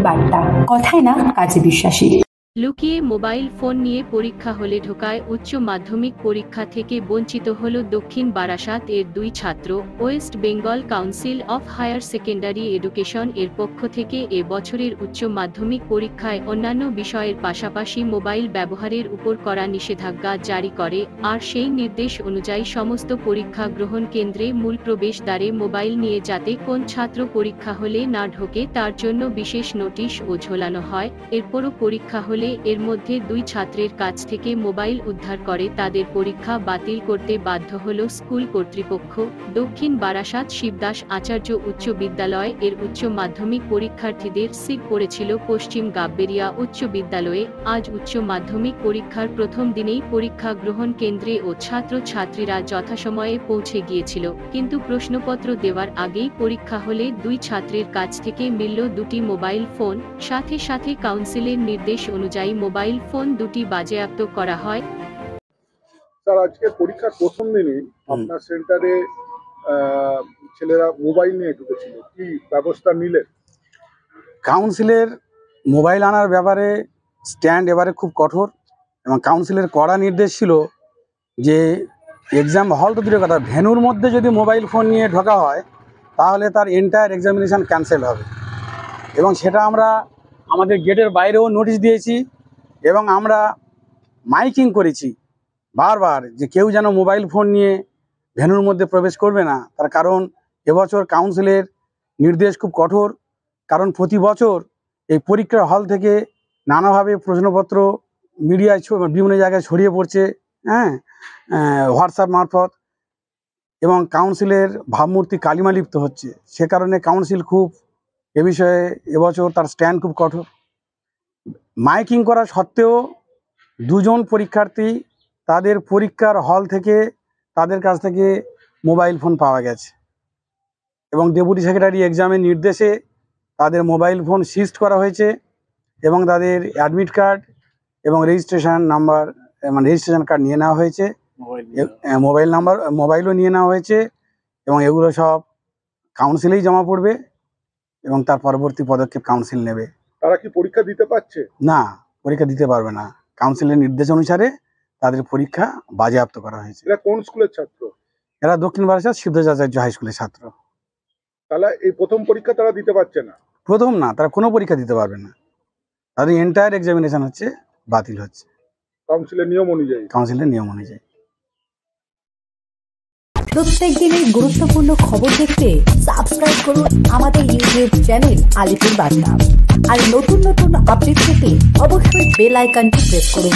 বার্তা, কথায় না কাজে বিশ্বাসী। লুকিয়ে মোবাইল ফোন নিয়ে পরীক্ষা হলে ঢোকায় উচ্চ মাধ্যমিক পরীক্ষা থেকে বঞ্চিত হল দক্ষিণ বারাসাত এর 2 ছাত্র। West Bengal Council of Higher Secondary Education এর পক্ষ থেকে এ বছরের উচ্চ মাধ্যমিক পরীক্ষায় অন্যান্য বিষয়ের পাশাপাশি মোবাইল ব্যবহারের উপর কড়া নিষেধাজ্ঞা জারি করে, আর সেই নির্দেশ অনুযায়ী সমস্ত পরীক্ষা গ্রহণ কেন্দ্রে মূল প্রবেশদ্বারে মোবাইল নিয়ে যাতে কোন ছাত্র পরীক্ষা হলে না ঢোকে তার জন্য বিশেষ নোটিশ ও ঝোলানো হয়। এরপরও পরীক্ষা হলে এর মধ্যে 2 ছাত্রের কাছ থেকে মোবাইল উদ্ধার করে তাদের পরীক্ষা বাতিল করতে বাধ্য হল স্কুল কর্তৃপক্ষ। দক্ষিণ বারাসাত শিবদাস আচার্য উচ্চ বিদ্যালয় এর উচ্চ মাধ্যমিক পরীক্ষার্থীদের সিট পড়েছিল পশ্চিম গাববেরিয়া উচ্চ বিদ্যালয়ে। আজ উচ্চ মাধ্যমিক পরীক্ষার প্রথম দিনেই পরীক্ষা গ্রহণ কেন্দ্রে ও ছাত্র ছাত্রীরা যথাসময়ে পৌঁছে গিয়েছিল, কিন্তু প্রশ্নপত্র দেওয়ার আগেই পরীক্ষা হলে 2 ছাত্রের কাছ থেকে মিলল 2টি মোবাইল ফোন। সাথে সাথে কাউন্সিলের নির্দেশ অনুযায়ী মোবাইল ফোন 2টি বাজেয়াপ্ত করা হয়। স্যার, আজকে পরীক্ষার প্রথম দিনে আপনার সেন্টারে ছেলেরা মোবাইল নিয়ে ঢুকেছিল, কি ব্যবস্থা নিলেন? কাউন্সিলের মোবাইল আনার ব্যাপারে স্ট্যান্ড এবারে খুব কঠোর, এবং কাউন্সিলের কড়া নির্দেশ ছিল যে এক্সাম হল তো দূরের কথা, ভেন্যুর মধ্যে যদি মোবাইল ফোন নিয়ে ঢোকা হয় তাহলে তার এন্টায়ার এক্সামিনেশান ক্যান্সেল হবে। এবং সেটা আমরা আমাদের গেটের বাইরেও নোটিশ দিয়েছি, এবং আমরা মাইকিং করেছি বারবার যে কেউ যেন মোবাইল ফোন নিয়ে ভেন্যুর মধ্যে প্রবেশ করবে না। তার কারণ এবছর কাউন্সিলের নির্দেশ খুব কঠোর, কারণ প্রতি বছর এই পরীক্ষার হল থেকে নানাভাবে প্রশ্নপত্র মিডিয়ায় বিভিন্ন জায়গায় ছড়িয়ে পড়ছে, হোয়াটসঅ্যাপ মারফত, এবং কাউন্সিলের ভাবমূর্তি কালিমালিপ্ত হচ্ছে। সে কারণে কাউন্সিল খুব এ বিষয়ে এবছর তার স্ট্যান্ড খুব কঠোর। মাইকিং করা সত্ত্বেও 2 জন পরীক্ষার্থী তাদের পরীক্ষার হল থেকে তাদের কাছ থেকে মোবাইল ফোন পাওয়া গেছে, এবং ডেপুটি সেক্রেটারি এক্সামের নির্দেশে তাদের মোবাইল ফোন সিজড করা হয়েছে, এবং তাদের অ্যাডমিট কার্ড এবং রেজিস্ট্রেশন নাম্বার মানে রেজিস্ট্রেশন কার্ড নিয়ে নেওয়া হয়েছে, মোবাইলও নিয়ে নেওয়া হয়েছে, এবং এগুলো সব কাউন্সিলেই জমা পড়বে এবং তার পরবর্তী পদক্ষেপ কাউন্সিল নেবে। তারা কি পরীক্ষা দিতে পারছে? না, পরীক্ষা দিতে পারবে না। কাউন্সিলের নির্দেশ অনুসারে তাদের পরীক্ষা বাজেয়াপ্ত করা হয়েছে। এরা কোন স্কুলের ছাত্র? এরা দক্ষিণ বারাসাত শিবদাস আচার্য হাই স্কুলের ছাত্র। তাহলে এই প্রথম পরীক্ষা তারা দিতে পারছে না? প্রথম না, তারা কোনো পরীক্ষা দিতে পারবে না, তাদের এন্টায়ার এক্সামিনেশন হচ্ছে বাতিল হচ্ছে কাউন্সিলের নিয়ম অনুযায়ী। প্রত্যেক দিনের গুরুত্বপূর্ণ খবর দেখতে সাবস্ক্রাইব করুন আমাদের ইউটিউব চ্যানেল আলিপুর বার্তা, আর নতুন নতুন আপডেট পেতে অবশ্যই বেল আইকনটি প্রেস করুন।